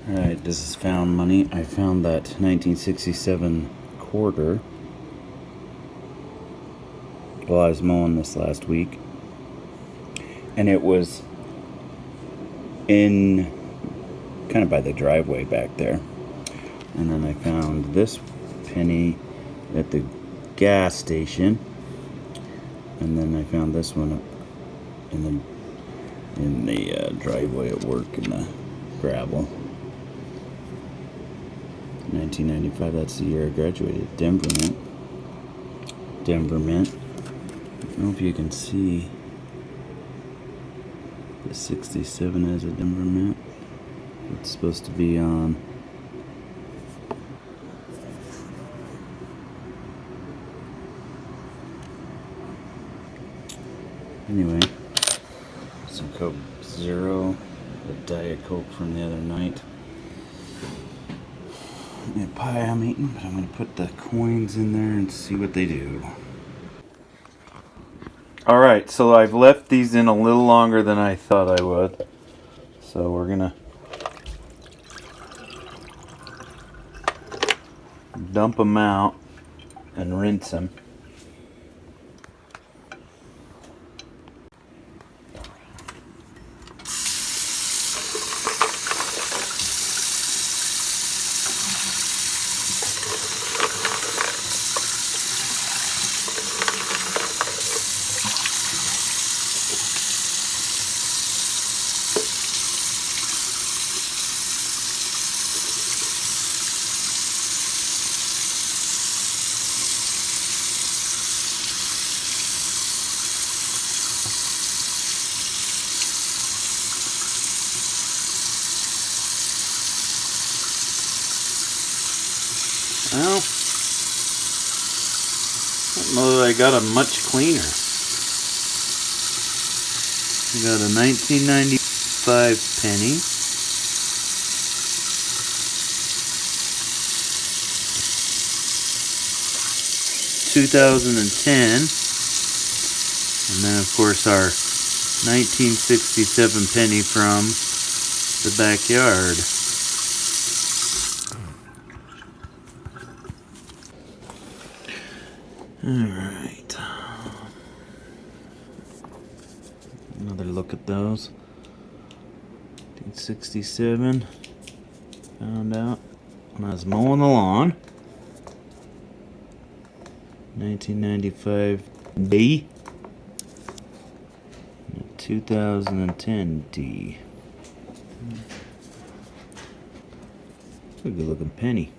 Alright, this is found money. I found that 1967 quarter while I was mowing this last week. And it was in kind of by the driveway back there. And then I found this penny at the gas station. And then I found this one in the driveway at work in the gravel. 1995, that's the year I graduated. Denver Mint. Denver Mint. I don't know if you can see the 67 as a Denver Mint. It's supposed to be on anyway. Some Coke Zero, the Diet Coke from the other night. A pie I'm eating, but I'm going to put the coins in there and see what they do. Alright, so I've left these in a little longer than I thought I would. So we're going to dump them out and rinse them. Well, I don't know that I got a much cleaner. I got a 1995 penny. $2010, and then of course our 1967 penny from the backyard. Alright. Another look at those. 1967. Found out when I was mowing the lawn. 1995 D. 2010 D. It's a good looking penny.